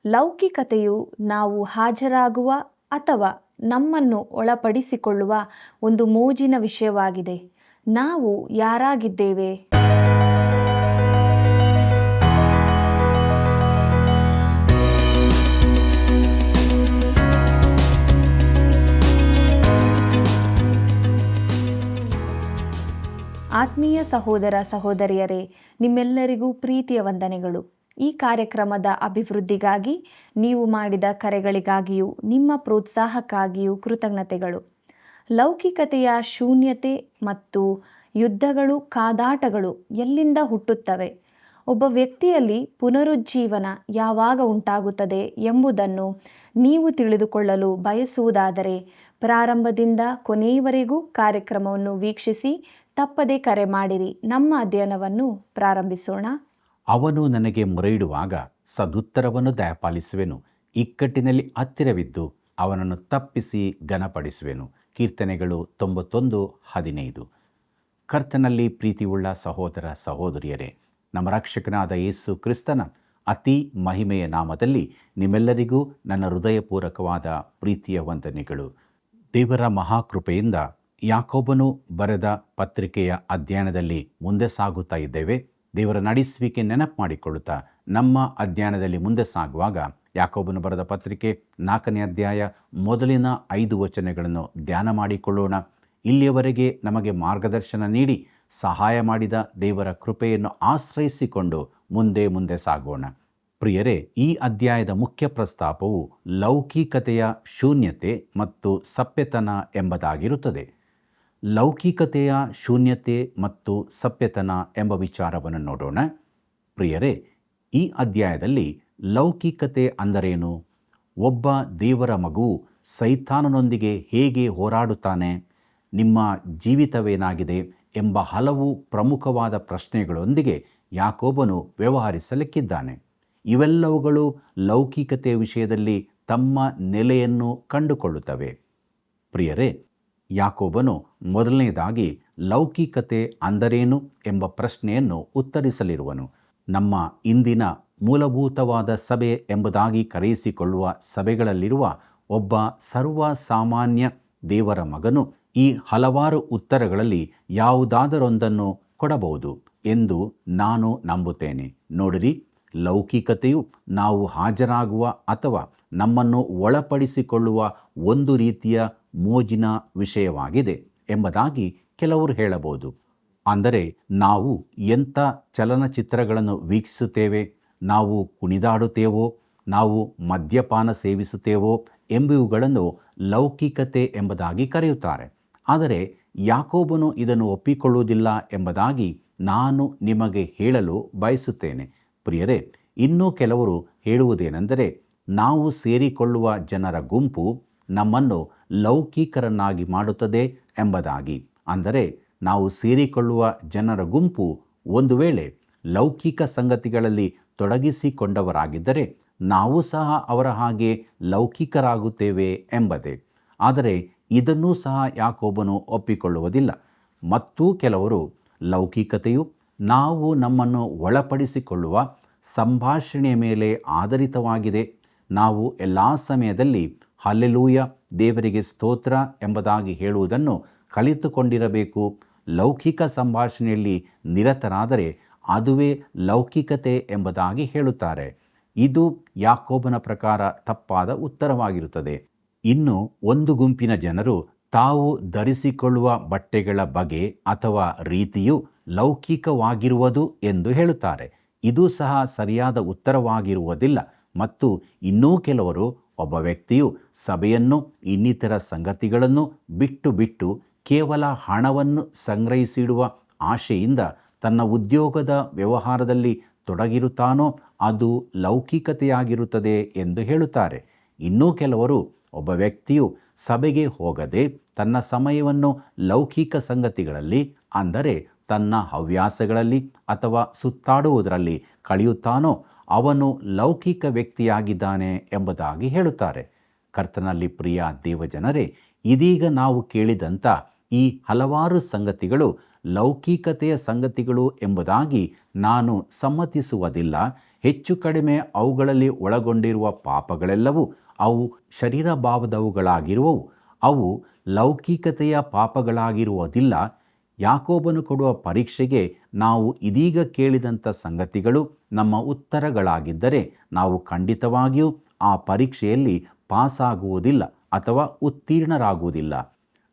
ಲೌಕಿಕತೆಯು ನಾವು ಹಾಜರಾಗುವ ಅಥವಾ ನಮ್ಮನ್ನು ಒಳಪಡಿಸಿಕೊಳ್ಳುವ ಒಂದು ಮೋಜಿನ ವಿಷಯವಾಗಿದೆ. ನಾವು ಯಾರಾಗಿದ್ದೇವೆ? ಆತ್ಮೀಯ ಸಹೋದರ ಸಹೋದರಿಯರೇ, ನಿಮ್ಮೆಲ್ಲರಿಗೂ ಪ್ರೀತಿಯ ವಂದನೆಗಳು. ಈ ಕಾರ್ಯಕ್ರಮದ ಅಭಿವೃದ್ಧಿಗಾಗಿ ನೀವು ಮಾಡಿದ ಕರೆಗಳಿಗಾಗಿಯೂ ನಿಮ್ಮ ಪ್ರೋತ್ಸಾಹಕ್ಕಾಗಿಯೂ ಕೃತಜ್ಞತೆಗಳು. ಲೌಕಿಕತೆಯ ಶೂನ್ಯತೆ ಮತ್ತು ಯುದ್ಧಗಳು, ಕಾದಾಟಗಳು ಎಲ್ಲಿಂದ ಹುಟ್ಟುತ್ತವೆ? ಒಬ್ಬ ವ್ಯಕ್ತಿಯಲ್ಲಿ ಪುನರುಜ್ಜೀವನ ಯಾವಾಗ ಉಂಟಾಗುತ್ತದೆ ಎಂಬುದನ್ನು ನೀವು ತಿಳಿದುಕೊಳ್ಳಲು ಬಯಸುವುದಾದರೆ ಪ್ರಾರಂಭದಿಂದ ಕೊನೆಯವರೆಗೂ ಕಾರ್ಯಕ್ರಮವನ್ನು ವೀಕ್ಷಿಸಿ ತಪ್ಪದೆ ಕರೆ ಮಾಡಿರಿ. ನಮ್ಮ ಅಧ್ಯಯನವನ್ನು ಪ್ರಾರಂಭಿಸೋಣ. ಅವನು ನನಗೆ ಮೊರೆಯಿಡುವಾಗ ಸದುತ್ತರವನ್ನು ದಯಪಾಲಿಸುವೆನು. ಇಕ್ಕಟ್ಟಿನಲ್ಲಿ ಹತ್ತಿರವಿದ್ದು ಅವನನ್ನು ತಪ್ಪಿಸಿ ಘನಪಡಿಸುವೆನು. ಕೀರ್ತನೆಗಳು 91:15. ಕರ್ತನಲ್ಲಿ ಪ್ರೀತಿಯುಳ್ಳ ಸಹೋದರ ಸಹೋದರಿಯರೇ, ನಮ್ಮ ರಕ್ಷಕನಾದ ಯೇಸು ಕ್ರಿಸ್ತನ ಅತಿ ಮಹಿಮೆಯ ನಾಮದಲ್ಲಿ ನಿಮ್ಮೆಲ್ಲರಿಗೂ ನನ್ನ ಹೃದಯಪೂರ್ವಕವಾದ ಪ್ರೀತಿಯ ವಂದನೆಗಳು. ದೇವರ ಮಹಾಕೃಪೆಯಿಂದ ಯಾಕೋಬನು ಬರೆದ ಪತ್ರಿಕೆಯ ಅಧ್ಯಯನದಲ್ಲಿ ಮುಂದೆ ಸಾಗುತ್ತಾ ಇದ್ದೇವೆ. ದೇವರ ನಡೆಸುವಿಕೆ ನೆನಪು ಮಾಡಿಕೊಳ್ಳುತ್ತಾ ನಮ್ಮ ಅಧ್ಯಯನದಲ್ಲಿ ಮುಂದೆ ಸಾಗುವಾಗ ಯಾಕೋಬನು ಬರೆದ ಪತ್ರಿಕೆ 4ನೇ ಅಧ್ಯಾಯ ಮೊದಲಿನ 5 ವಚನಗಳನ್ನು ಧ್ಯಾನ ಮಾಡಿಕೊಳ್ಳೋಣ. ಇಲ್ಲಿಯವರೆಗೆ ನಮಗೆ ಮಾರ್ಗದರ್ಶನ ನೀಡಿ ಸಹಾಯ ಮಾಡಿದ ದೇವರ ಕೃಪೆಯನ್ನು ಆಶ್ರಯಿಸಿಕೊಂಡು ಮುಂದೆ ಸಾಗೋಣ. ಪ್ರಿಯರೇ, ಈ ಅಧ್ಯಾಯದ ಮುಖ್ಯ ಪ್ರಸ್ತಾಪವು ಲೌಕಿಕತೆಯ ಶೂನ್ಯತೆ ಮತ್ತು ಸಭ್ಯತನ ಎಂಬುದಾಗಿರುತ್ತದೆ. ಲೌಕಿಕತೆಯ ಶೂನ್ಯತೆ ಮತ್ತು ಸಭ್ಯತನ ಎಂಬ ವಿಚಾರವನ್ನು ನೋಡೋಣ. ಪ್ರಿಯರೇ, ಈ ಅಧ್ಯಾಯದಲ್ಲಿ ಲೌಕಿಕತೆ ಅಂದರೇನು? ಒಬ್ಬ ದೇವರ ಮಗುವು ಸೈತಾನನೊಂದಿಗೆ ಹೇಗೆ ಹೋರಾಡುತ್ತಾನೆ? ನಿಮ್ಮ ಜೀವಿತವೇನಾಗಿದೆ ಎಂಬ ಹಲವು ಪ್ರಮುಖವಾದ ಪ್ರಶ್ನೆಗಳೊಂದಿಗೆ ಯಾಕೋಬನು ವ್ಯವಹರಿಸಲಿಕ್ಕಿದ್ದಾನೆ. ಇವೆಲ್ಲವುಗಳು ಲೌಕಿಕತೆಯ ವಿಷಯದಲ್ಲಿ ತಮ್ಮ ನೆಲೆಯನ್ನು ಕಂಡುಕೊಳ್ಳುತ್ತವೆ. ಪ್ರಿಯರೇ, ಯಾಕೋಬನು ಮೊದಲನೇದಾಗಿ ಲೌಕಿಕತೆ ಅಂದರೇನು ಎಂಬ ಪ್ರಶ್ನೆಯನ್ನು ಉತ್ತರಿಸಲಿರುವನು. ನಮ್ಮ ಇಂದಿನ ಮೂಲಭೂತವಾದ ಸಭೆ ಎಂಬುದಾಗಿ ಕರೆಯಿಸಿಕೊಳ್ಳುವ ಸಭೆಗಳಲ್ಲಿರುವ ಒಬ್ಬ ಸರ್ವಸಾಮಾನ್ಯ ದೇವರ ಮಗನು ಈ ಹಲವಾರು ಉತ್ತರಗಳಲ್ಲಿ ಯಾವುದಾದರೊಂದನ್ನು ಕೊಡಬಹುದು ಎಂದು ನಾನು ನಂಬುತ್ತೇನೆ. ನೋಡಿರಿ, ಲೌಕಿಕತೆಯು ನಾವು ಹಾಜರಾಗುವ ಅಥವಾ ನಮ್ಮನ್ನು ಒಳಪಡಿಸಿಕೊಳ್ಳುವ ಒಂದು ರೀತಿಯ ಮೋಜಿನ ವಿಷಯವಾಗಿದೆ ಎಂಬುದಾಗಿ ಕೆಲವರು ಹೇಳಬಹುದು. ಅಂದರೆ ನಾವು ಎಂಥ ಚಲನಚಿತ್ರಗಳನ್ನು ವೀಕ್ಷಿಸುತ್ತೇವೆ, ನಾವು ಕುಣಿದಾಡುತ್ತೇವೋ, ನಾವು ಮದ್ಯಪಾನ ಸೇವಿಸುತ್ತೇವೋ ಎಂಬುವುಗಳನ್ನು ಲೌಕಿಕತೆ ಎಂಬುದಾಗಿ ಕರೆಯುತ್ತಾರೆ. ಆದರೆ ಯಾಕೋಬನು ಇದನ್ನು ಒಪ್ಪಿಕೊಳ್ಳುವುದಿಲ್ಲ ಎಂಬುದಾಗಿ ನಾನು ನಿಮಗೆ ಹೇಳಲು ಬಯಸುತ್ತೇನೆ. ಪ್ರಿಯರೇ, ಇನ್ನೂ ಕೆಲವರು ಹೇಳುವುದೇನೆಂದರೆ, ನಾವು ಸೇರಿಕೊಳ್ಳುವ ಜನರ ಗುಂಪು ನಮ್ಮನ್ನು ಲೌಕಿಕರನ್ನಾಗಿ ಮಾಡುತ್ತದೆ ಎಂಬುದಾಗಿ. ಅಂದರೆ ನಾವು ಸೇರಿಕೊಳ್ಳುವ ಜನರ ಗುಂಪು ಒಂದು ವೇಳೆ ಲೌಕಿಕ ಸಂಗತಿಗಳಲ್ಲಿ ತೊಡಗಿಸಿಕೊಂಡವರಾಗಿದ್ದರೆ ನಾವು ಸಹ ಅವರ ಹಾಗೆ ಲೌಕಿಕರಾಗುತ್ತೇವೆ ಎಂಬುದೇ. ಆದರೆ ಇದನ್ನೂ ಸಹ ಯಾಕೋಬನು ಒಪ್ಪಿಕೊಳ್ಳುವುದಿಲ್ಲ. ಮತ್ತು ಕೆಲವರು ಲೌಕಿಕತೆಯು ನಾವು ನಮ್ಮನ್ನು ಒಳಪಡಿಸಿಕೊಳ್ಳುವ ಸಂಭಾಷಣೆಯ ಮೇಲೆ ಆಧಾರಿತವಾಗಿದೆ. ನಾವು ಎಲ್ಲ ಸಮಯದಲ್ಲಿ ಹಲ್ಲೆಲೂಯ, ದೇವರಿಗೆ ಸ್ತೋತ್ರ ಎಂಬುದಾಗಿ ಹೇಳುವುದನ್ನು ಕಲಿತುಕೊಂಡಿರಬೇಕು. ಲೌಕಿಕ ಸಂಭಾಷಣೆಯಲ್ಲಿ ನಿರತರಾದರೆ ಅದುವೇ ಲೌಕಿಕತೆ ಎಂಬುದಾಗಿ ಹೇಳುತ್ತಾರೆ. ಇದು ಯಾಕೋಬನ ಪ್ರಕಾರ ತಪ್ಪಾದ ಉತ್ತರವಾಗಿರುತ್ತದೆ. ಇನ್ನು ಒಂದು ಗುಂಪಿನ ಜನರು ತಾವು ಧರಿಸಿಕೊಳ್ಳುವ ಬಟ್ಟೆಗಳ ಬಗೆ ಅಥವಾ ರೀತಿಯು ಲೌಕಿಕವಾಗಿರುವುದು ಎಂದು ಹೇಳುತ್ತಾರೆ. ಇದು ಸಹ ಸರಿಯಾದ ಉತ್ತರವಾಗಿರುವುದಿಲ್ಲ. ಮತ್ತು ಇನ್ನೂ ಕೆಲವರು ಒಬ್ಬ ವ್ಯಕ್ತಿಯು ಸಭೆಯನ್ನು ಇನ್ನಿತರ ಸಂಗತಿಗಳನ್ನು ಬಿಟ್ಟು ಕೇವಲ ಹಣವನ್ನು ಸಂಗ್ರಹಿಸಿಡುವ ಆಶೆಯಿಂದ ತನ್ನ ಉದ್ಯೋಗದ ವ್ಯವಹಾರದಲ್ಲಿ ತೊಡಗಿರುತ್ತಾನೋ ಅದು ಲೌಕಿಕತೆಯಾಗಿರುತ್ತದೆ ಎಂದು ಹೇಳುತ್ತಾರೆ. ಇನ್ನೂ ಕೆಲವರು ಒಬ್ಬ ವ್ಯಕ್ತಿಯು ಸಭೆಗೆ ಹೋಗದೆ ತನ್ನ ಸಮಯವನ್ನು ಲೌಕಿಕ ಸಂಗತಿಗಳಲ್ಲಿ, ಅಂದರೆ ತನ್ನ ಹವ್ಯಾಸಗಳಲ್ಲಿ ಅಥವಾ ಸುತ್ತಾಡುವುದರಲ್ಲಿ ಕಳೆಯುತ್ತಾನೋ ಅವನು ಲೌಕಿಕ ವ್ಯಕ್ತಿಯಾಗಿದ್ದಾನೆ ಎಂಬುದಾಗಿ ಹೇಳುತ್ತಾರೆ. ಕರ್ತನಲ್ಲಿ ಪ್ರಿಯ ದೇವಜನರೇ, ಇದೀಗ ನಾವು ಕೇಳಿದಂಥ ಈ ಹಲವಾರು ಸಂಗತಿಗಳು ಲೌಕಿಕತೆಯ ಸಂಗತಿಗಳು ಎಂಬುದಾಗಿ ನಾನು ಸಮ್ಮತಿಸುವುದಿಲ್ಲ. ಹೆಚ್ಚು ಕಡಿಮೆ ಅವುಗಳಲ್ಲಿ ಒಳಗೊಂಡಿರುವ ಪಾಪಗಳೆಲ್ಲವೂ ಅವು ಶರೀರ ಭಾವದವುಗಳಾಗಿರುವವು, ಅವು ಲೌಕಿಕತೆಯ ಪಾಪಗಳಾಗಿರುವುದಿಲ್ಲ. ಯಾಕೋಬನು ಕೊಡುವ ಪರೀಕ್ಷೆಗೆ ನಾವು ಇದೀಗ ಕೇಳಿದಂಥ ಸಂಗತಿಗಳು ನಮ್ಮ ಉತ್ತರಗಳಾಗಿದ್ದರೆ ನಾವು ಖಂಡಿತವಾಗಿಯೂ ಆ ಪರೀಕ್ಷೆಯಲ್ಲಿ ಪಾಸಾಗುವುದಿಲ್ಲ ಅಥವಾ ಉತ್ತೀರ್ಣರಾಗುವುದಿಲ್ಲ.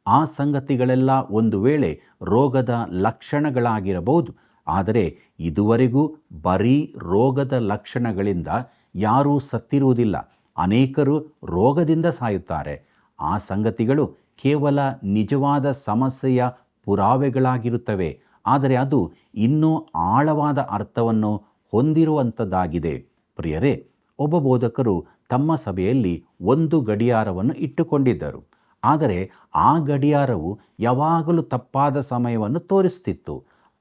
ಆ ಸಂಗತಿಗಳೆಲ್ಲ ಒಂದು ವೇಳೆ ರೋಗದ ಲಕ್ಷಣಗಳಾಗಿರಬಹುದು, ಆದರೆ ಇದುವರೆಗೂ ಬರೀ ರೋಗದ ಲಕ್ಷಣಗಳಿಂದ ಯಾರೂ ಸತ್ತಿರುವುದಿಲ್ಲ. ಅನೇಕರು ರೋಗದಿಂದ ಸಾಯುತ್ತಾರೆ. ಆ ಸಂಗತಿಗಳು ಕೇವಲ ನಿಜವಾದ ಸಮಸ್ಯೆಯ ಪುರಾವೆಗಳಾಗಿರುತ್ತವೆ, ಆದರೆ ಅದು ಇನ್ನೂ ಆಳವಾದ ಅರ್ಥವನ್ನು ಹೊಂದಿರುವಂಥದ್ದಾಗಿದೆ. ಪ್ರಿಯರೇ, ಒಬ್ಬ ಬೋಧಕರು ತಮ್ಮ ಸಭೆಯಲ್ಲಿ ಒಂದು ಗಡಿಯಾರವನ್ನು ಇಟ್ಟುಕೊಂಡಿದ್ದರು. ಆದರೆ ಆ ಗಡಿಯಾರವು ಯಾವಾಗಲೂ ತಪ್ಪಾದ ಸಮಯವನ್ನು ತೋರಿಸುತ್ತಿತ್ತು.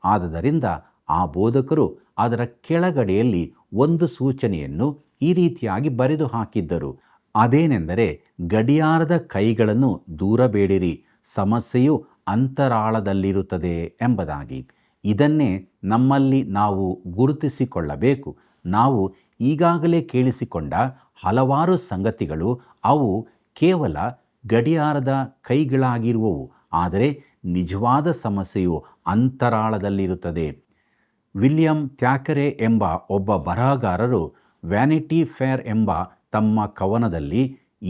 ಆದುದರಿಂದ ಆ ಬೋಧಕರು ಅದರ ಕೆಳಗಡೆಯಲ್ಲಿ ಒಂದು ಸೂಚನೆಯನ್ನು ಈ ರೀತಿಯಾಗಿ ಬರೆದು ಹಾಕಿದ್ದರು. ಅದೇನೆಂದರೆ, ಗಡಿಯಾರದ ಕೈಗಳನ್ನು ದೂರಬೇಡಿರಿ, ಸಮಸ್ಯೆಯು ಅಂತರಾಳದಲ್ಲಿರುತ್ತದೆ ಎಂಬುದಾಗಿ. ಇದನ್ನೇ ನಮ್ಮಲ್ಲಿ ನಾವು ಗುರುತಿಸಿಕೊಳ್ಳಬೇಕು. ನಾವು ಈಗಾಗಲೇ ಕೇಳಿಸಿಕೊಂಡ ಹಲವಾರು ಸಂಗತಿಗಳು ಅವು ಕೇವಲ ಗಡಿಯಾರದ ಕೈಗಳಾಗಿರುವವು, ಆದರೆ ನಿಜವಾದ ಸಮಸ್ಯೆಯು ಅಂತರಾಳದಲ್ಲಿರುತ್ತದೆ. ವಿಲಿಯಂ ಥ್ಯಾಕರೆ ಎಂಬ ಒಬ್ಬ ಬರಹಗಾರರು ವ್ಯಾನಿಟಿ ಫೇರ್ ಎಂಬ ತಮ್ಮ ಕವನದಲ್ಲಿ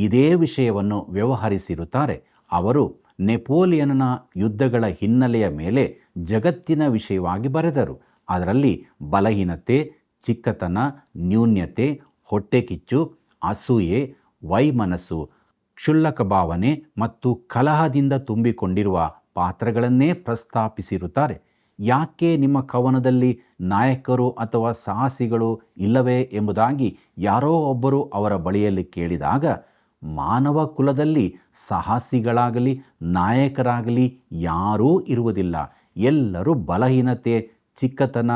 ಇದೇ ವಿಷಯವನ್ನು ವ್ಯವಹರಿಸಿರುತ್ತಾರೆ. ಅವರು ನೆಪೋಲಿಯನ್ನ ಯುದ್ಧಗಳ ಹಿನ್ನೆಲೆಯ ಮೇಲೆ ಜಗತ್ತಿನ ವಿಷಯವಾಗಿ ಬರೆದರು. ಅದರಲ್ಲಿ ಬಲಹೀನತೆ, ಚಿಕ್ಕತನ, ನ್ಯೂನ್ಯತೆ, ಹೊಟ್ಟೆಕಿಚ್ಚು, ಅಸೂಯೆ, ವೈಮನಸ್ಸು, ಕ್ಷುಲ್ಲಕ ಭಾವನೆ ಮತ್ತು ಕಲಹದಿಂದ ತುಂಬಿಕೊಂಡಿರುವ ಪಾತ್ರಗಳನ್ನೇ ಪ್ರಸ್ತಾಪಿಸಿರುತ್ತಾರೆ. ಯಾಕೆ ನಿಮ್ಮ ಕವನದಲ್ಲಿ ನಾಯಕರು ಅಥವಾ ಸಾಹಸಿಗಳು ಇಲ್ಲವೇ ಎಂಬುದಾಗಿ ಯಾರೋ ಒಬ್ಬರು ಅವರ ಬಳಿಯಲ್ಲಿ ಕೇಳಿದಾಗ, ಮಾನವ ಕುಲದಲ್ಲಿ ಸಾಹಸಿಗಳಾಗಲಿ ನಾಯಕರಾಗಲಿ ಯಾರೂ ಇರುವುದಿಲ್ಲ. ಎಲ್ಲರೂ ಬಲಹೀನತೆ, ಚಿಕ್ಕತನ,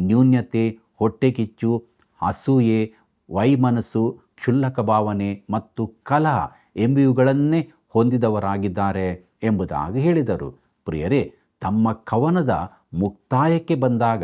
ನ್ಯೂನ್ಯತೆ, ಹೊಟ್ಟೆಕಿಚ್ಚು, ಅಸೂಯೆ, ವೈಮನಸ್ಸು, ಕ್ಷುಲ್ಲಕ ಭಾವನೆ ಮತ್ತು ಕಲಹ ಎಂಬುವುಗಳನ್ನೇ ಹೊಂದಿದವರಾಗಿದ್ದಾರೆ ಎಂಬುದಾಗಿ ಹೇಳಿದರು. ಪ್ರಿಯರೇ, ತಮ್ಮ ಕವನದ ಮುಕ್ತಾಯಕ್ಕೆ ಬಂದಾಗ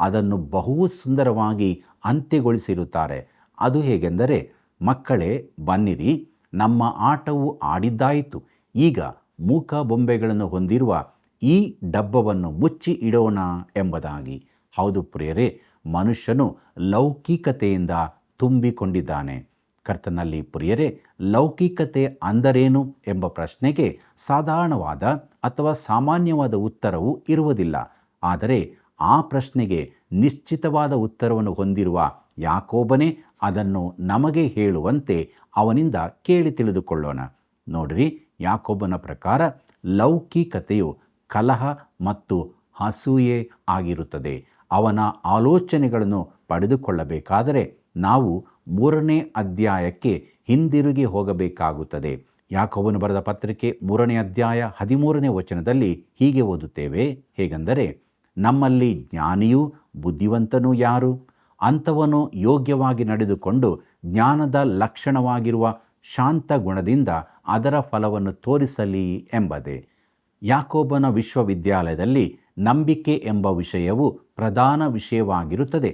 ಅದನ್ನು ಬಹು ಸುಂದರವಾಗಿ ಅಂತ್ಯಗೊಳಿಸಿರುತ್ತಾರೆ. ಅದು ಹೇಗೆಂದರೆ, ಮಕ್ಕಳೇ ಬನ್ನಿರಿ, ನಮ್ಮ ಆಟವು ಆಡಿದ್ದಾಯಿತು, ಈಗ ಮೂಕ ಬೊಂಬೆಗಳನ್ನು ಹೊಂದಿರುವ ಈ ಡಬ್ಬವನ್ನು ಮುಚ್ಚಿ ಇಡೋಣ ಎಂಬುದಾಗಿ. ಹೌದು ಪ್ರಿಯರೇ, ಮನುಷ್ಯನು ಲೌಕಿಕತೆಯಿಂದ ತುಂಬಿಕೊಂಡಿದ್ದಾನೆ. ಕರ್ತನಲ್ಲಿ ಪ್ರಿಯರೇ, ಲೌಕಿಕತೆ ಅಂದರೇನು ಎಂಬ ಪ್ರಶ್ನೆಗೆ ಸಾಧಾರಣವಾದ ಅಥವಾ ಸಾಮಾನ್ಯವಾದ ಉತ್ತರವು ಇರುವುದಿಲ್ಲ. ಆದರೆ ಆ ಪ್ರಶ್ನೆಗೆ ನಿಶ್ಚಿತವಾದ ಉತ್ತರವನ್ನು ಹೊಂದಿರುವ ಯಾಕೋಬನೇ ಅದನ್ನು ನಮಗೆ ಹೇಳುವಂತೆ ಅವನಿಂದ ಕೇಳಿ ತಿಳಿದುಕೊಳ್ಳೋಣ. ನೋಡಿರಿ, ಯಾಕೋಬನ ಪ್ರಕಾರ ಲೌಕಿಕತೆಯು ಕಲಹ ಮತ್ತು ಅಸೂಯೆ ಆಗಿರುತ್ತದೆ. ಅವನ ಆಲೋಚನೆಗಳನ್ನು ಪಡೆದುಕೊಳ್ಳಬೇಕಾದರೆ ನಾವು 3ನೇ ಅಧ್ಯಾಯಕ್ಕೆ ಹಿಂದಿರುಗಿ ಹೋಗಬೇಕಾಗುತ್ತದೆ. ಯಾಕೋಬನು ಬರೆದ ಪತ್ರಿಕೆ 3ನೇ ಅಧ್ಯಾಯ 13ನೇ ವಚನದಲ್ಲಿ ಹೀಗೆ ಓದುತ್ತೇವೆ. ಹೇಗೆಂದರೆ, ನಮ್ಮಲ್ಲಿ ಜ್ಞಾನಿಯೂ ಬುದ್ಧಿವಂತನೂ ಯಾರು? ಅಂಥವನು ಯೋಗ್ಯವಾಗಿ ನಡೆದುಕೊಂಡು ಜ್ಞಾನದ ಲಕ್ಷಣವಾಗಿರುವ ಶಾಂತ ಗುಣದಿಂದ ಅದರ ಫಲವನ್ನು ತೋರಿಸಲಿ ಎಂಬುದೇ. ಯಾಕೋಬನ ವಿಶ್ವವಿದ್ಯಾಲಯದಲ್ಲಿ ನಂಬಿಕೆ ಎಂಬ ವಿಷಯವು ಪ್ರಧಾನ ವಿಷಯವಾಗಿರುತ್ತದೆ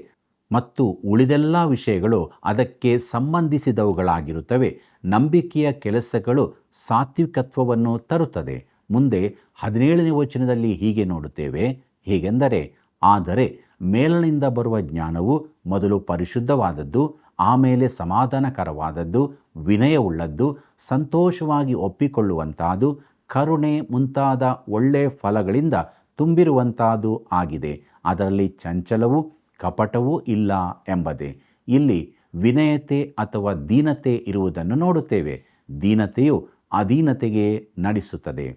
ಮತ್ತು ಉಳಿದೆಲ್ಲ ವಿಷಯಗಳು ಅದಕ್ಕೆ ಸಂಬಂಧಿಸಿದವುಗಳಾಗಿರುತ್ತವೆ. ನಂಬಿಕೆಯ ಕೆಲಸಗಳು ಸಾತ್ವಿಕತ್ವವನ್ನು ತರುತ್ತದೆ. ಮುಂದೆ 17ನೇ ವಚನದಲ್ಲಿ ಹೀಗೆ ನೋಡುತ್ತೇವೆ. ಹೇಗೆಂದರೆ, ಆದರೆ ಮೇಲಿನಿಂದ ಬರುವ ಜ್ಞಾನವು ಮೊದಲು ಪರಿಶುದ್ಧವಾದದ್ದು, ಆಮೇಲೆ ಸಮಾಧಾನಕರವಾದದ್ದು, ವಿನಯವುಳ್ಳದ್ದು, ಸಂತೋಷವಾಗಿ ಒಪ್ಪಿಕೊಳ್ಳುವಂಥದ್ದು, ಕರುಣೆ ಮುಂತಾದ ಒಳ್ಳೆಯ ಫಲಗಳಿಂದ ತುಂಬಿರುವಂಥದ್ದು ಆಗಿದೆ. ಅದರಲ್ಲಿ ಚಂಚಲವೂ ಕಪಟವೂ ಇಲ್ಲ ಎಂಬುದೇ. ಇಲ್ಲಿ ವಿನಯತೆ ಅಥವಾ ದೀನತೆ ಇರುವುದನ್ನು ನೋಡುತ್ತೇವೆ. ದೀನತೆಯು ಅಧೀನತೆಗೆ ನಡೆಸುತ್ತದೆ.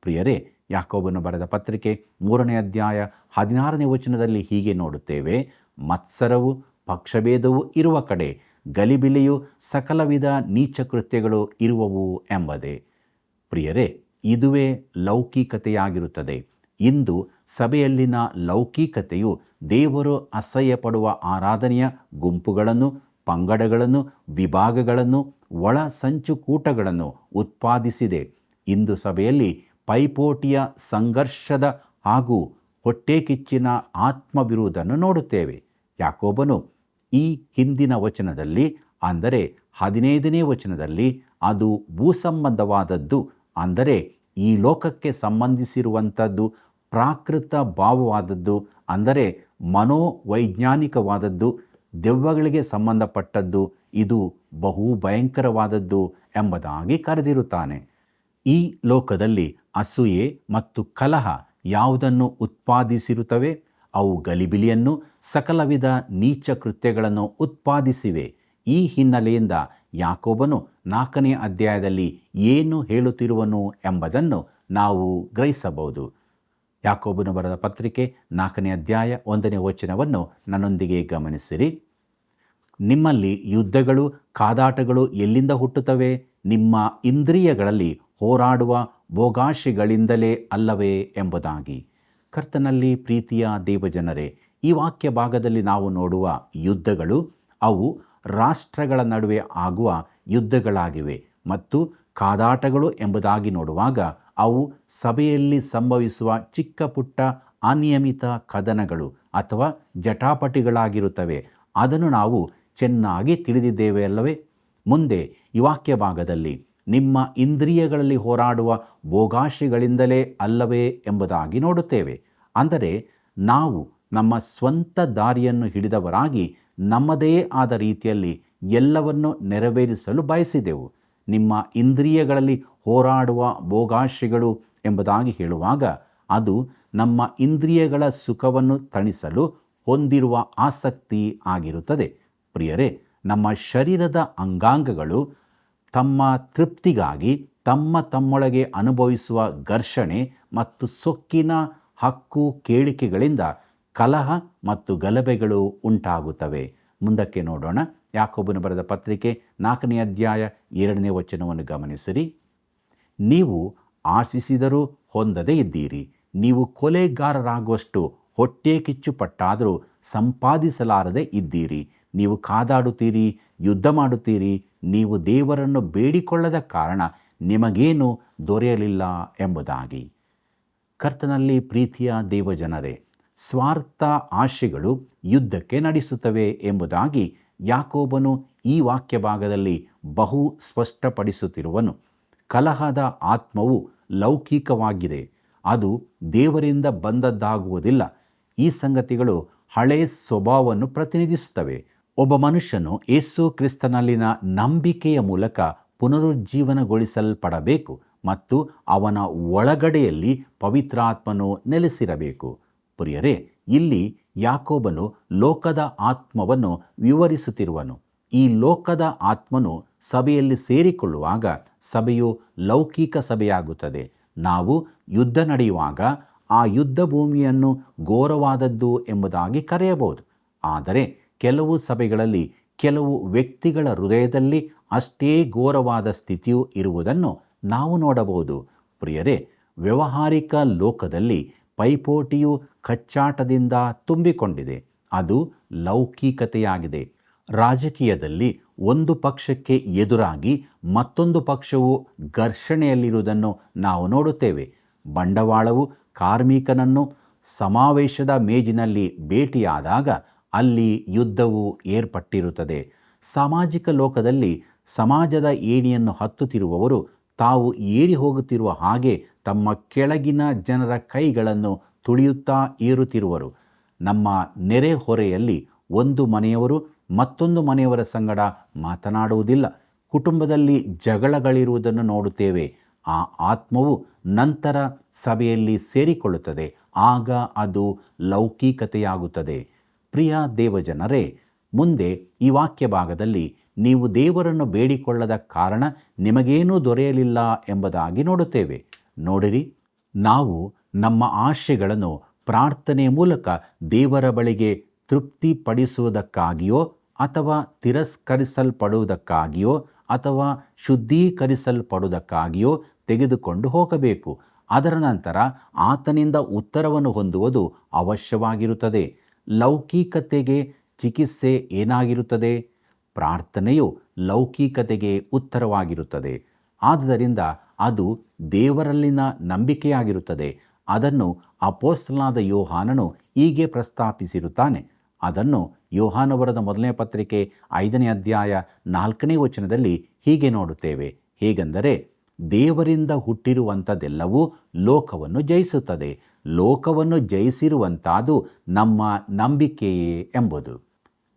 ಪ್ರಿಯರೇ, ಯಾಕೋಬನು ಬರೆದ ಪತ್ರಿಕೆ 3ನೇ ಅಧ್ಯಾಯ 16ನೇ ವಚನದಲ್ಲಿ ಹೀಗೆ ನೋಡುತ್ತೇವೆ. ಮತ್ಸರವು, ಪಕ್ಷಭೇದವು ಇರುವ ಕಡೆ ಗಲಿಬಿಲಿಯು, ಸಕಲ ವಿಧ ನೀಚ ಕೃತ್ಯಗಳು ಇರುವವು ಎಂಬುದೇ. ಪ್ರಿಯರೇ, ಇದುವೇ ಲೌಕಿಕತೆಯಾಗಿರುತ್ತದೆ. ಇಂದು ಸಭೆಯಲ್ಲಿನ ಲೌಕಿಕತೆಯು ದೇವರು ಅಸಹ್ಯಪಡುವ ಆರಾಧನೆಯ ಗುಂಪುಗಳನ್ನು, ಪಂಗಡಗಳನ್ನು, ವಿಭಾಗಗಳನ್ನು, ಒಳ ಸಂಚುಕೂಟಗಳನ್ನು ಉತ್ಪಾದಿಸಿದೆ. ಇಂದು ಸಭೆಯಲ್ಲಿ ಪೈಪೋಟಿಯ, ಸಂಘರ್ಷದ ಹಾಗೂ ಹೊಟ್ಟೆ ಕಿಚ್ಚಿನ ಆತ್ಮವಿರುವುದನ್ನು ನೋಡುತ್ತೇವೆ. ಯಾಕೋಬನು ಈ ಹಿಂದಿನ ವಚನದಲ್ಲಿ, ಅಂದರೆ 15ನೇ ವಚನದಲ್ಲಿ, ಅದು ಭೂಸಂಬಂಧವಾದದ್ದು, ಅಂದರೆ ಈ ಲೋಕಕ್ಕೆ ಸಂಬಂಧಿಸಿರುವಂಥದ್ದು, ಪ್ರಾಕೃತ ಭಾವವಾದದ್ದು, ಅಂದರೆ ಮನೋವೈಜ್ಞಾನಿಕವಾದದ್ದು, ದೆವ್ವಗಳಿಗೆ ಸಂಬಂಧಪಟ್ಟದ್ದು, ಇದು ಬಹು ಭಯಂಕರವಾದದ್ದು ಎಂಬುದಾಗಿ ಕರೆದಿರುತ್ತಾನೆ. ಈ ಲೋಕದಲ್ಲಿ ಅಸೂಯೆ ಮತ್ತು ಕಲಹ ಯಾವುದನ್ನು ಉತ್ಪಾದಿಸಿರುತ್ತವೆ? ಅವು ಗಲಿಬಿಲಿಯನ್ನು, ಸಕಲ ವಿಧ ನೀಚ ಕೃತ್ಯಗಳನ್ನು ಉತ್ಪಾದಿಸಿವೆ. ಈ ಹಿನ್ನೆಲೆಯಿಂದ ಯಾಕೋಬನು 4ನೇ ಅಧ್ಯಾಯದಲ್ಲಿ ಏನು ಹೇಳುತ್ತಿರುವನು ಎಂಬುದನ್ನು ನಾವು ಗ್ರಹಿಸಬಹುದು. ಯಾಕೋಬನು ಬರೆದ ಪತ್ರಿಕೆ 4ನೇ ಅಧ್ಯಾಯ 1ನೇ ವಚನವನ್ನು ನನ್ನೊಂದಿಗೆ ಗಮನಿಸಿರಿ. ನಿಮ್ಮಲ್ಲಿ ಯುದ್ಧಗಳು, ಕಾದಾಟಗಳು ಎಲ್ಲಿಂದ ಹುಟ್ಟುತ್ತವೆ? ನಿಮ್ಮ ಇಂದ್ರಿಯಗಳಲ್ಲಿ ಹೋರಾಡುವ ಭೋಗಾಶೆಗಳಿಂದಲೇ ಅಲ್ಲವೇ ಎಂಬುದಾಗಿ. ಕರ್ತನಲ್ಲಿ ಪ್ರೀತಿಯ ದೇವಜನರೇ, ಈ ವಾಕ್ಯ ಭಾಗದಲ್ಲಿ ನಾವು ನೋಡುವ ಯುದ್ಧಗಳು ಅವು ರಾಷ್ಟ್ರಗಳ ನಡುವೆ ಆಗುವ ಯುದ್ಧಗಳಾಗಿವೆ. ಮತ್ತು ಕಾದಾಟಗಳು ಎಂಬುದಾಗಿ ನೋಡುವಾಗ ಅವು ಸಭೆಯಲ್ಲಿ ಸಂಭವಿಸುವ ಚಿಕ್ಕ ಪುಟ್ಟ ಅನಿಯಮಿತ ಕದನಗಳು ಅಥವಾ ಜಟಾಪಟಿಗಳಾಗಿರುತ್ತವೆ. ಅದನ್ನು ನಾವು ಚೆನ್ನಾಗಿ ತಿಳಿದಿದ್ದೇವೆ ಅಲ್ಲವೇ? ಮುಂದೆ ಈ ವಾಕ್ಯ ಭಾಗದಲ್ಲಿ ನಿಮ್ಮ ಇಂದ್ರಿಯಗಳಲ್ಲಿ ಹೋರಾಡುವ ಭೋಗಾಶೆಗಳಿಂದಲೇ ಅಲ್ಲವೇ ಎಂಬುದಾಗಿ ನೋಡುತ್ತೇವೆ. ಅಂದರೆ ನಾವು ನಮ್ಮ ಸ್ವಂತ ದಾರಿಯನ್ನು ಹಿಡಿದವರಾಗಿ ನಮ್ಮದೇ ಆದ ರೀತಿಯಲ್ಲಿ ಎಲ್ಲವನ್ನು ನೆರವೇರಿಸಲು ಬಯಸಿದೆವು. ನಿಮ್ಮ ಇಂದ್ರಿಯಗಳಲ್ಲಿ ಹೋರಾಡುವ ಭೋಗಾಶೆಗಳು ಎಂಬುದಾಗಿ ಹೇಳುವಾಗ ಅದು ನಮ್ಮ ಇಂದ್ರಿಯಗಳ ಸುಖವನ್ನು ತಣಿಸಲು ಹೊಂದಿರುವ ಆಸಕ್ತಿ ಆಗಿರುತ್ತದೆ. ಪ್ರಿಯರೇ, ನಮ್ಮ ಶರೀರದ ಅಂಗಾಂಗಗಳು ತಮ್ಮ ತೃಪ್ತಿಗಾಗಿ ತಮ್ಮೊಳಗೆ ಅನುಭವಿಸುವ ಘರ್ಷಣೆ ಮತ್ತು ಸೊಕ್ಕಿನ ಹಕ್ಕು ಕೇಳಿಕೆಗಳಿಂದ ಕಲಹ ಮತ್ತು ಗಲಭೆಗಳು ಉಂಟಾಗುತ್ತವೆ. ಮುಂದಕ್ಕೆ ನೋಡೋಣ. ಯಾಕೋಬನು ಬರೆದ ಪತ್ರಿಕೆ 4ನೇ ಅಧ್ಯಾಯ 2ನೇ ವಚನವನ್ನು ಗಮನಿಸಿರಿ. ನೀವು ಆಶಿಸಿದರೂ ಹೊಂದದೇ ಇದ್ದೀರಿ. ನೀವು ಕೊಲೆಗಾರರಾಗುವಷ್ಟು ಹೊಟ್ಟೆ ಕಿಚ್ಚು ಪಟ್ಟಾದರೂ ಸಂಪಾದಿಸಲಾರದೆ ಇದ್ದೀರಿ. ನೀವು ಕಾದಾಡುತ್ತೀರಿ, ಯುದ್ಧ ಮಾಡುತ್ತೀರಿ. ನೀವು ದೇವರನ್ನು ಬೇಡಿಕೊಳ್ಳದ ಕಾರಣ ನಿಮಗೇನು ದೊರೆಯಲಿಲ್ಲ ಎಂಬುದಾಗಿ. ಕರ್ತನಲ್ಲಿ ಪ್ರೀತಿಯ ದೇವಜನರೇ, ಸ್ವಾರ್ಥ ಆಶೆಗಳು ಯುದ್ಧಕ್ಕೆ ನಡೆಸುತ್ತವೆ ಎಂಬುದಾಗಿ ಯಾಕೋಬನು ಈ ವಾಕ್ಯ ಭಾಗದಲ್ಲಿ ಬಹು ಸ್ಪಷ್ಟಪಡಿಸುತ್ತಿರುವನು. ಕಲಹದ ಆತ್ಮವು ಲೌಕಿಕವಾಗಿದೆ, ಅದು ದೇವರಿಂದ ಬಂದದ್ದಾಗುವುದಿಲ್ಲ. ಈ ಸಂಗತಿಗಳು ಹಳೆಯ ಸ್ವಭಾವವನ್ನು ಪ್ರತಿನಿಧಿಸುತ್ತವೆ. ಒಬ್ಬ ಮನುಷ್ಯನು ಯೇಸು ಕ್ರಿಸ್ತನಲ್ಲಿನ ನಂಬಿಕೆಯ ಮೂಲಕ ಪುನರುಜ್ಜೀವನಗೊಳಿಸಲ್ಪಡಬೇಕು ಮತ್ತು ಅವನ ಒಳಗಡೆಯಲ್ಲಿ ಪವಿತ್ರಾತ್ಮನು ನೆಲೆಸಿರಬೇಕು. ಪ್ರಿಯರೇ, ಇಲ್ಲಿ ಯಾಕೋಬನು ಲೋಕದ ಆತ್ಮವನ್ನು ವಿವರಿಸುತ್ತಿರುವನು. ಈ ಲೋಕದ ಆತ್ಮನು ಸಭೆಯಲ್ಲಿ ಸೇರಿಕೊಳ್ಳುವಾಗ ಸಭೆಯು ಲೌಕಿಕ ಸಭೆಯಾಗುತ್ತದೆ. ನಾವು ಯುದ್ಧ ನಡೆಯುವಾಗ ಆ ಯುದ್ಧ ಭೂಮಿಯನ್ನು ಘೋರವಾದದ್ದು ಎಂಬುದಾಗಿ ಕರೆಯಬಹುದು. ಆದರೆ ಕೆಲವು ಸಭೆಗಳಲ್ಲಿ ಕೆಲವು ವ್ಯಕ್ತಿಗಳ ಹೃದಯದಲ್ಲಿ ಅಷ್ಟೇ ಘೋರವಾದ ಸ್ಥಿತಿಯು ಇರುವುದನ್ನು ನಾವು ನೋಡಬಹುದು. ಪ್ರಿಯರೇ, ವ್ಯಾವಹಾರಿಕ ಲೋಕದಲ್ಲಿ ಪೈಪೋಟಿಯು ಕಚ್ಚಾಟದಿಂದ ತುಂಬಿಕೊಂಡಿದೆ. ಅದು ಲೌಕಿಕತೆಯಾಗಿದೆ. ರಾಜಕೀಯದಲ್ಲಿ ಒಂದು ಪಕ್ಷಕ್ಕೆ ಎದುರಾಗಿ ಮತ್ತೊಂದು ಪಕ್ಷವು ಘರ್ಷಣೆಯಲ್ಲಿರುವುದನ್ನು ನಾವು ನೋಡುತ್ತೇವೆ. ಬಂಡವಾಳವು ಕಾರ್ಮಿಕನನ್ನು ಸಮಾವೇಶದ ಮೇಜಿನಲ್ಲಿ ಭೇಟಿಯಾದಾಗ ಅಲ್ಲಿ ಯುದ್ಧವು ಏರ್ಪಟ್ಟಿರುತ್ತದೆ. ಸಾಮಾಜಿಕ ಲೋಕದಲ್ಲಿ ಸಮಾಜದ ಏಣಿಯನ್ನು ಹತ್ತುತ್ತಿರುವವರು ತಾವು ಏರಿ ಹೋಗುತ್ತಿರುವ ಹಾಗೆ ತಮ್ಮ ಕೆಳಗಿನ ಜನರ ಕೈಗಳನ್ನು ತುಳಿಯುತ್ತಾ ಏರುತ್ತಿರುವರು. ನಮ್ಮ ನೆರೆಹೊರೆಯಲ್ಲಿ ಒಂದು ಮನೆಯವರು ಮತ್ತೊಂದು ಮನೆಯವರ ಸಂಗಡ ಮಾತನಾಡುವುದಿಲ್ಲ. ಕುಟುಂಬದಲ್ಲಿ ಜಗಳಗಳಿರುವುದನ್ನು ನೋಡುತ್ತೇವೆ. ಆ ಆತ್ಮವು ನಂತರ ಸಭೆಯಲ್ಲಿ ಸೇರಿಕೊಳ್ಳುತ್ತದೆ. ಆಗ ಅದು ಲೌಕಿಕತೆಯಾಗುತ್ತದೆ. ಪ್ರಿಯ ದೇವಜನರೇ, ಮುಂದೆ ಈ ವಾಕ್ಯ ಭಾಗದಲ್ಲಿ ನೀವು ದೇವರನ್ನು ಬೇಡಿಕೊಳ್ಳದ ಕಾರಣ ನಿಮಗೇನೂ ದೊರೆಯಲಿಲ್ಲ ಎಂಬುದಾಗಿ ನೋಡುತ್ತೇವೆ. ನೋಡಿರಿ, ನಾವು ನಮ್ಮ ಆಶೆಗಳನ್ನು ಪ್ರಾರ್ಥನೆಯ ಮೂಲಕ ದೇವರ ಬಳಿಗೆ ತೃಪ್ತಿಪಡಿಸುವುದಕ್ಕಾಗಿಯೋ ಅಥವಾ ತಿರಸ್ಕರಿಸಲ್ಪಡುವುದಕ್ಕಾಗಿಯೋ ಅಥವಾ ಶುದ್ಧೀಕರಿಸಲ್ಪಡುವುದಕ್ಕಾಗಿಯೋ ತೆಗೆದುಕೊಂಡು ಹೋಗಬೇಕು. ಅದರ ನಂತರ ಆತನಿಂದ ಉತ್ತರವನ್ನು ಹೊಂದುವುದು ಅವಶ್ಯವಾಗಿರುತ್ತದೆ. ಲೌಕಿಕತೆಗೆ ಚಿಕಿತ್ಸೆ ಏನಾಗಿರುತ್ತದೆ? ಪ್ರಾರ್ಥನೆಯು ಲೌಕಿಕತೆಗೆ ಉತ್ತರವಾಗಿರುತ್ತದೆ. ಆದ್ದರಿಂದ ಅದು ದೇವರಲ್ಲಿನ ನಂಬಿಕೆಯಾಗಿರುತ್ತದೆ. ಅದನ್ನು ಅಪೊಸ್ತಲನಾದ ಯೋಹಾನನು ಹೀಗೆ ಪ್ರಸ್ತಾಪಿಸಿರುತ್ತಾನೆ. ಅದನ್ನು ಯೋಹಾನ ಬರೆದ ಮೊದಲನೇ ಪತ್ರಿಕೆ 5ನೇ ಅಧ್ಯಾಯ 4ನೇ ವಚನದಲ್ಲಿ ಹೀಗೆ ನೋಡುತ್ತೇವೆ. ಹೇಗೆಂದರೆ, ದೇವರಿಂದ ಹುಟ್ಟಿರುವಂಥದ್ದೆಲ್ಲವೂ ಲೋಕವನ್ನು ಜಯಿಸುತ್ತದೆ, ಲೋಕವನ್ನು ಜಯಿಸಿರುವಂಥದ್ದು ನಮ್ಮ ನಂಬಿಕೆಯೇ ಎಂಬುದು.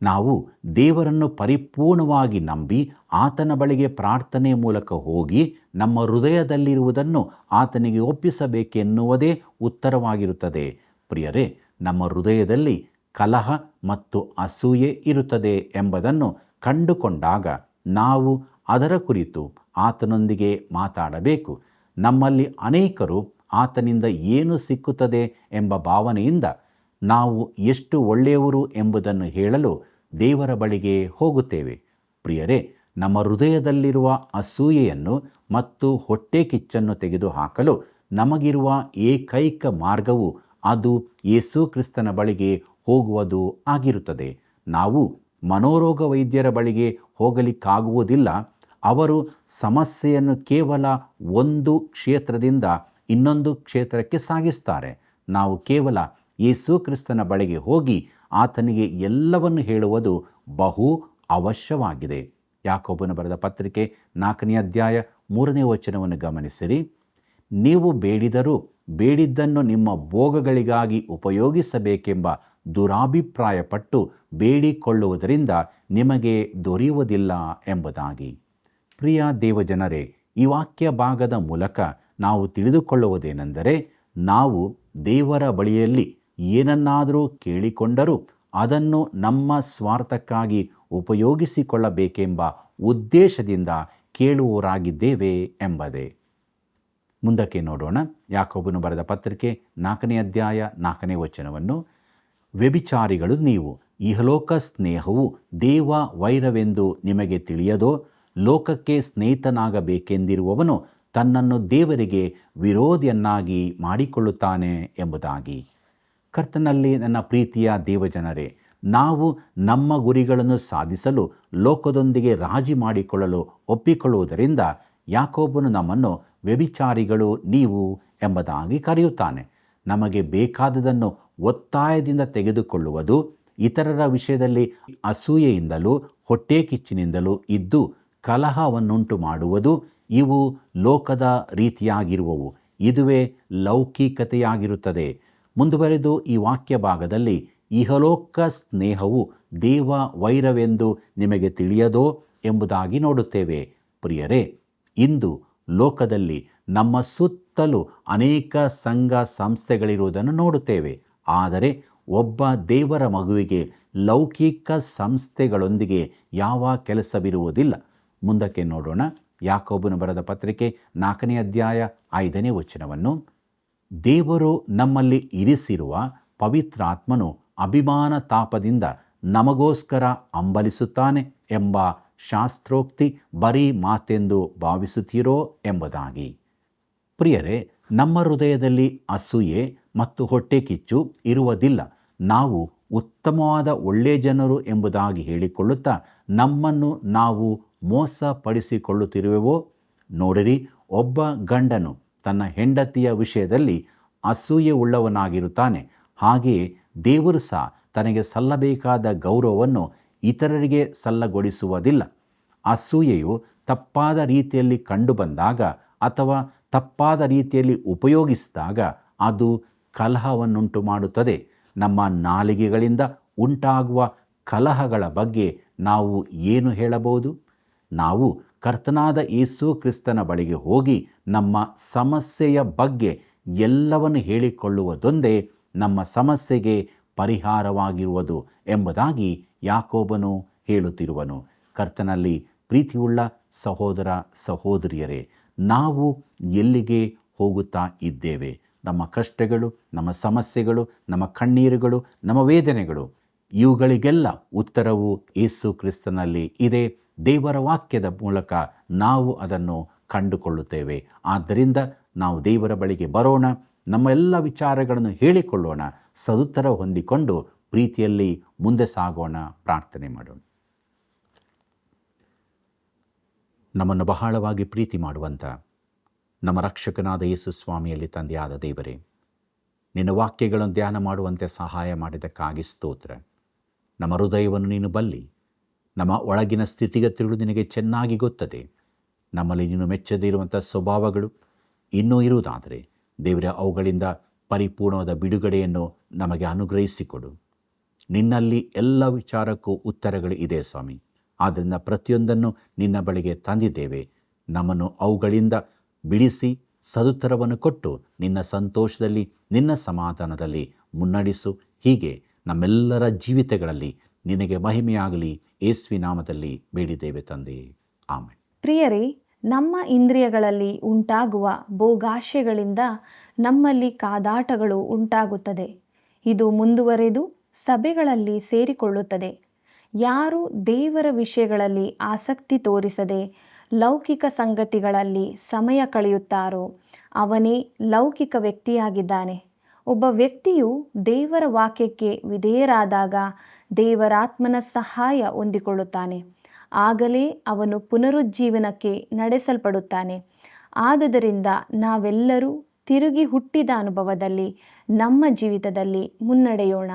ನಾವು ದೇವರನ್ನು ಪರಿಪೂರ್ಣವಾಗಿ ನಂಬಿ ಆತನ ಬಳಿಗೆ ಪ್ರಾರ್ಥನೆ ಮೂಲಕ ಹೋಗಿ ನಮ್ಮ ಹೃದಯದಲ್ಲಿರುವುದನ್ನು ಆತನಿಗೆ ಒಪ್ಪಿಸಬೇಕೆನ್ನುವುದೇ ಉತ್ತರವಾಗಿರುತ್ತದೆ. ಪ್ರಿಯರೇ, ನಮ್ಮ ಹೃದಯದಲ್ಲಿ ಕಲಹ ಮತ್ತು ಅಸೂಯೆ ಇರುತ್ತದೆ ಎಂಬುದನ್ನು ಕಂಡುಕೊಂಡಾಗ ನಾವು ಅದರ ಕುರಿತು ಆತನೊಂದಿಗೆ ಮಾತಾಡಬೇಕು. ನಮ್ಮಲ್ಲಿ ಅನೇಕರು ಆತನಿಂದ ಏನು ಸಿಕ್ಕುತ್ತದೆ ಎಂಬ ಭಾವನೆಯಿಂದ ನಾವು ಎಷ್ಟು ಒಳ್ಳೆಯವರು ಎಂಬುದನ್ನು ಹೇಳಲು ದೇವರ ಬಳಿಗೆ ಹೋಗುತ್ತೇವೆ. ಪ್ರಿಯರೇ, ನಮ್ಮ ಹೃದಯದಲ್ಲಿರುವ ಅಸೂಯೆಯನ್ನು ಮತ್ತು ಹೊಟ್ಟೆ ಕಿಚ್ಚನ್ನು ತೆಗೆದುಹಾಕಲು ನಮಗಿರುವ ಏಕೈಕ ಮಾರ್ಗವು ಅದು ಯೇಸು ಕ್ರಿಸ್ತನ ಬಳಿಗೆ ಹೋಗುವುದು ಆಗಿರುತ್ತದೆ. ನಾವು ಮನೋರೋಗ ವೈದ್ಯರ ಬಳಿಗೆ ಹೋಗಲಿಕ್ಕಾಗುವುದಿಲ್ಲ. ಅವರು ಸಮಸ್ಯೆಯನ್ನು ಕೇವಲ ಒಂದು ಕ್ಷೇತ್ರದಿಂದ ಇನ್ನೊಂದು ಕ್ಷೇತ್ರಕ್ಕೆ ಸಾಗಿಸ್ತಾರೆ. ನಾವು ಕೇವಲ ಯೇಸು ಕ್ರಿಸ್ತನ ಬಳಿಗೆ ಹೋಗಿ ಆತನಿಗೆ ಎಲ್ಲವನ್ನು ಹೇಳುವುದು ಬಹು ಅವಶ್ಯವಾಗಿದೆ. ಯಾಕೋಬನು ಬರೆದ ಪತ್ರಿಕೆ 4ನೇ ಅಧ್ಯಾಯ 3ನೇ ವಚನವನ್ನು ಗಮನಿಸಿರಿ. ನೀವು ಬೇಡಿದರೂ ಬೇಡಿದ್ದನ್ನು ನಿಮ್ಮ ಭೋಗಗಳಿಗಾಗಿ ಉಪಯೋಗಿಸಬೇಕೆಂಬ ದುರಾಭಿಪ್ರಾಯಪಟ್ಟು ಬೇಡಿಕೊಳ್ಳುವುದರಿಂದ ನಿಮಗೆ ದೊರೆಯುವುದಿಲ್ಲ ಎಂಬುದಾಗಿ. ಪ್ರಿಯ ದೇವಜನರೇ, ಈ ವಾಕ್ಯ ಭಾಗದ ಮೂಲಕ ನಾವು ತಿಳಿದುಕೊಳ್ಳುವುದೇನೆಂದರೆ, ನಾವು ದೇವರ ಬಳಿಯಲ್ಲಿ ಏನನ್ನಾದರೂ ಕೇಳಿಕೊಂಡರೂ ಅದನ್ನು ನಮ್ಮ ಸ್ವಾರ್ಥಕ್ಕಾಗಿ ಉಪಯೋಗಿಸಿಕೊಳ್ಳಬೇಕೆಂಬ ಉದ್ದೇಶದಿಂದ ಕೇಳುವವರಾಗಿದ್ದೇವೆ ಎಂಬುದೇ. ಮುಂದಕ್ಕೆ ನೋಡೋಣ. ಯಾಕೋಬನು ಬರೆದ ಪತ್ರಿಕೆ 4ನೇ ಅಧ್ಯಾಯ 4ನೇ ವಚನವನ್ನು, ವ್ಯಭಿಚಾರಿಗಳು ನೀವು, ಇಹಲೋಕ ಸ್ನೇಹವು ದೇವ ವೈರವೆಂದು ನಿಮಗೆ ತಿಳಿಯದೋ? ಲೋಕಕ್ಕೆ ಸ್ನೇಹಿತನಾಗಬೇಕೆಂದಿರುವವನು ತನ್ನನ್ನು ದೇವರಿಗೆ ವಿರೋಧಿಯನ್ನಾಗಿ ಮಾಡಿಕೊಳ್ಳುತ್ತಾನೆ ಎಂಬುದಾಗಿ. ಕರ್ತನಲ್ಲಿ ನನ್ನ ಪ್ರೀತಿಯ ದೇವಜನರೇ, ನಾವು ನಮ್ಮ ಗುರಿಗಳನ್ನು ಸಾಧಿಸಲು ಲೋಕದೊಂದಿಗೆ ರಾಜಿ ಮಾಡಿಕೊಳ್ಳಲು ಒಪ್ಪಿಕೊಳ್ಳುವುದರಿಂದ ಯಾಕೋಬನು ನಮ್ಮನ್ನು ವ್ಯಭಿಚಾರಿಗಳು ನೀವು ಎಂಬುದಾಗಿ ಕರೆಯುತ್ತಾನೆ. ನಮಗೆ ಬೇಕಾದುದನ್ನು ಒತ್ತಾಯದಿಂದ ತೆಗೆದುಕೊಳ್ಳುವುದು, ಇತರರ ವಿಷಯದಲ್ಲಿ ಅಸೂಯೆಯಿಂದಲೂ ಹೊಟ್ಟೆ ಕಿಚ್ಚಿನಿಂದಲೂ ಇದ್ದು ಕಲಹವನ್ನುಂಟು ಮಾಡುವುದು, ಇವು ಲೋಕದ ರೀತಿಯಾಗಿರುವವು. ಇದುವೇ ಲೌಕಿಕತೆಯಾಗಿರುತ್ತದೆ. ಮುಂದುವರೆದು ಈ ವಾಕ್ಯ ಭಾಗದಲ್ಲಿ, ಇಹಲೋಕ ಸ್ನೇಹವು ದೇವ ವೈರವೆಂದು ನಿಮಗೆ ತಿಳಿಯದೋ ಎಂಬುದಾಗಿ ನೋಡುತ್ತೇವೆ. ಪ್ರಿಯರೇ, ಇಂದು ಲೋಕದಲ್ಲಿ ನಮ್ಮ ಸುತ್ತಲೂ ಅನೇಕ ಸಂಘ ಸಂಸ್ಥೆಗಳಿರುವುದನ್ನು ನೋಡುತ್ತೇವೆ. ಆದರೆ ಒಬ್ಬ ದೇವರ ಮಗುವಿಗೆ ಲೌಕಿಕ ಸಂಸ್ಥೆಗಳೊಂದಿಗೆ ಯಾವ ಕೆಲಸವಿರುವುದಿಲ್ಲ. ಮುಂದಕ್ಕೆ ನೋಡೋಣ. ಯಾಕೋಬನು ಬರೆದ ಪತ್ರಿಕೆ 4ನೇ ಅಧ್ಯಾಯ 5ನೇ ವಚನವನ್ನು, ದೇವರು ನಮ್ಮಲ್ಲಿ ಇರಿಸಿರುವ ಪವಿತ್ರಾತ್ಮನು ಅಭಿಮಾನ ತಾಪದಿಂದ ನಮಗೋಸ್ಕರ ಹಂಬಲಿಸುತ್ತಾನೆ ಎಂಬ ಶಾಸ್ತ್ರೋಕ್ತಿ ಬರೀ ಮಾತೆಂದು ಭಾವಿಸುತ್ತೀರೋ ಎಂಬುದಾಗಿ. ಪ್ರಿಯರೇ, ನಮ್ಮ ಹೃದಯದಲ್ಲಿ ಅಸೂಯೆ ಮತ್ತು ಹೊಟ್ಟೆ ಕಿಚ್ಚು ಇರುವುದಿಲ್ಲ. ನಾವು ಉತ್ತಮವಾದ ಒಳ್ಳೆಯ ಜನರು ಎಂಬುದಾಗಿ ಹೇಳಿಕೊಳ್ಳುತ್ತಾ ನಮ್ಮನ್ನು ನಾವು ಮೋಸಪಡಿಸಿಕೊಳ್ಳುತ್ತಿರುವೆವೋ? ನೋಡಿರಿ, ಒಬ್ಬ ಗಂಡನು ತನ್ನ ಹೆಂಡತಿಯ ವಿಷಯದಲ್ಲಿ ಅಸೂಯೆ ಉಳ್ಳವನಾಗಿರುತ್ತಾನೆ. ಹಾಗೆಯೇ ದೇವರು ಸಹ ತನಗೆ ಸಲ್ಲಬೇಕಾದ ಗೌರವವನ್ನು ಇತರರಿಗೆ ಸಲ್ಲಗೊಳಿಸುವುದಿಲ್ಲ. ಅಸೂಯೆಯು ತಪ್ಪಾದ ರೀತಿಯಲ್ಲಿ ಕಂಡುಬಂದಾಗ ಅಥವಾ ತಪ್ಪಾದ ರೀತಿಯಲ್ಲಿ ಉಪಯೋಗಿಸಿದಾಗ ಅದು ಕಲಹವನ್ನುಂಟು ಮಾಡುತ್ತದೆ. ನಮ್ಮ ನಾಲಿಗೆಗಳಿಂದ ಉಂಟಾಗುವ ಕಲಹಗಳ ಬಗ್ಗೆ ನಾವು ಏನು ಹೇಳಬಹುದು? ನಾವು ಕರ್ತನಾದ ಯೇಸು ಕ್ರಿಸ್ತನ ಬಳಿಗೆ ಹೋಗಿ ನಮ್ಮ ಸಮಸ್ಯೆಯ ಬಗ್ಗೆ ಎಲ್ಲವನ್ನು ಹೇಳಿಕೊಳ್ಳುವುದೊಂದೇ ನಮ್ಮ ಸಮಸ್ಯೆಗೆ ಪರಿಹಾರವಾಗಿರುವುದು ಎಂಬುದಾಗಿ ಯಾಕೋಬನು ಹೇಳುತ್ತಿರುವನು. ಕರ್ತನಲ್ಲಿ ಪ್ರೀತಿಯುಳ್ಳ ಸಹೋದರ ಸಹೋದರಿಯರೇ, ನಾವು ಎಲ್ಲಿಗೆ ಹೋಗುತ್ತಾ ಇದ್ದೇವೆ? ನಮ್ಮ ಕಷ್ಟಗಳು, ನಮ್ಮ ಸಮಸ್ಯೆಗಳು, ನಮ್ಮ ಕಣ್ಣೀರುಗಳು, ನಮ್ಮ ವೇದನೆಗಳು, ಇವುಗಳಿಗೆಲ್ಲ ಉತ್ತರವು ಯೇಸು ಕ್ರಿಸ್ತನಲ್ಲಿ ಇದೆ. ದೇವರ ವಾಕ್ಯದ ಮೂಲಕ ನಾವು ಅದನ್ನು ಕಂಡುಕೊಳ್ಳುತ್ತೇವೆ. ಆದ್ದರಿಂದ ನಾವು ದೇವರ ಬಳಿಗೆ ಬರೋಣ, ನಮ್ಮ ಎಲ್ಲ ವಿಚಾರಗಳನ್ನು ಹೇಳಿಕೊಳ್ಳೋಣ, ಸದುತ್ತರ ಹೊಂದಿಕೊಂಡು ಪ್ರೀತಿಯಲ್ಲಿ ಮುಂದೆ ಸಾಗೋಣ. ಪ್ರಾರ್ಥನೆ ಮಾಡೋಣ. ನಮ್ಮನ್ನು ಬಹಳವಾಗಿ ಪ್ರೀತಿ ಮಾಡುವಂಥ ನಮ್ಮ ರಕ್ಷಕನಾದ ಯೇಸು ಸ್ವಾಮಿಯಲ್ಲಿ ತಂದೆಯಾದ ದೇವರೇ, ನಿನ್ನ ವಾಕ್ಯಗಳನ್ನು ಧ್ಯಾನ ಮಾಡುವಂತೆ ಸಹಾಯ ಮಾಡಿದ್ದಕ್ಕಾಗಿ ಸ್ತೋತ್ರ. ನಮ್ಮ ಹೃದಯವನ್ನು ನೀನು ಬಲ್ಲಿ, ನಮ್ಮ ಒಳಗಿನ ಸ್ಥಿತಿಗತಿಗಳು ನಿನಗೆ ಚೆನ್ನಾಗಿ ಗೊತ್ತದೆ. ನಮ್ಮಲ್ಲಿ ನೀನು ಮೆಚ್ಚದೇ ಇರುವಂಥ ಸ್ವಭಾವಗಳು ಇನ್ನೂ ಇರುವುದಾದರೆ ದೇವರ ಅವುಗಳಿಂದ ಪರಿಪೂರ್ಣವಾದ ಬಿಡುಗಡೆಯನ್ನು ನಮಗೆ ಅನುಗ್ರಹಿಸಿಕೊಡು. ನಿನ್ನಲ್ಲಿ ಎಲ್ಲ ವಿಚಾರಕ್ಕೂ ಉತ್ತರಗಳು ಇದೆ ಸ್ವಾಮಿ. ಆದ್ದರಿಂದ ಪ್ರತಿಯೊಂದನ್ನು ನಿನ್ನ ಬಳಿಗೆ ತಂದಿದ್ದೇವೆ. ನಮ್ಮನ್ನು ಅವುಗಳಿಂದ ಬಿಡಿಸಿ ಸದುತ್ತರವನ್ನು ಕೊಟ್ಟು ನಿನ್ನ ಸಂತೋಷದಲ್ಲಿ, ನಿನ್ನ ಸಮಾಧಾನದಲ್ಲಿ ಮುನ್ನಡೆಸು. ಹೀಗೆ ನಮ್ಮೆಲ್ಲರ ಜೀವಿತಗಳಲ್ಲಿ ನಿನಗೆ ಮಹಿಮೆಯಾಗಲಿ. ಯೇಸುವಿನ ನಾಮದಲ್ಲಿ ಬೇಡಿದ್ದೇವೆ ತಂದೆ, ಆಮೆನ್. ಪ್ರಿಯರೇ, ನಮ್ಮ ಇಂದ್ರಿಯಗಳಲ್ಲಿ ಉಂಟಾಗುವ ಭೋಗಾಶೆಗಳಿಂದ ನಮ್ಮಲ್ಲಿ ಕಾದಾಟಗಳು ಉಂಟಾಗುತ್ತದೆ. ಇದು ಮುಂದುವರೆದು ಸಭೆಗಳಲ್ಲಿ ಸೇರಿಕೊಳ್ಳುತ್ತದೆ. ಯಾರು ದೇವರ ವಿಷಯಗಳಲ್ಲಿ ಆಸಕ್ತಿ ತೋರಿಸದೆ ಲೌಕಿಕ ಸಂಗತಿಗಳಲ್ಲಿ ಸಮಯ ಕಳೆಯುತ್ತಾರೋ ಅವನೇ ಲೌಕಿಕ ವ್ಯಕ್ತಿಯಾಗಿದ್ದಾನೆ. ಒಬ್ಬ ವ್ಯಕ್ತಿಯು ದೇವರ ವಾಕ್ಯಕ್ಕೆ ವಿಧೇಯರಾದಾಗ ದೇವರಾತ್ಮನ ಸಹಾಯ ಹೊಂದಿಕೊಳ್ಳುತ್ತಾನೆ. ಆಗಲೇ ಅವನು ಪುನರುಜ್ಜೀವನಕ್ಕೆ ನಡೆಸಲ್ಪಡುತ್ತಾನೆ. ಆದುದರಿಂದ ನಾವೆಲ್ಲರೂ ತಿರುಗಿ ಹುಟ್ಟಿದ ಅನುಭವದಲ್ಲಿ ನಮ್ಮ ಜೀವಿತದಲ್ಲಿ ಮುನ್ನಡೆಯೋಣ.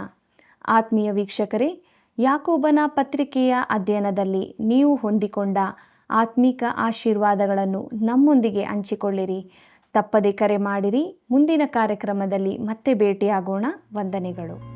ಆತ್ಮೀಯ ವೀಕ್ಷಕರೇ, ಯಾಕೋಬನ ಪತ್ರಿಕೆಯ ಅಧ್ಯಯನದಲ್ಲಿ ನೀವು ಹೊಂದಿಕೊಂಡ ಆತ್ಮಿಕ ಆಶೀರ್ವಾದಗಳನ್ನು ನಮ್ಮೊಂದಿಗೆ ಹಂಚಿಕೊಳ್ಳಿರಿ. ತಪ್ಪದೆ ಕರೆ ಮಾಡಿರಿ. ಮುಂದಿನ ಕಾರ್ಯಕ್ರಮದಲ್ಲಿ ಮತ್ತೆ ಭೇಟಿಯಾಗೋಣ. ವಂದನೆಗಳು.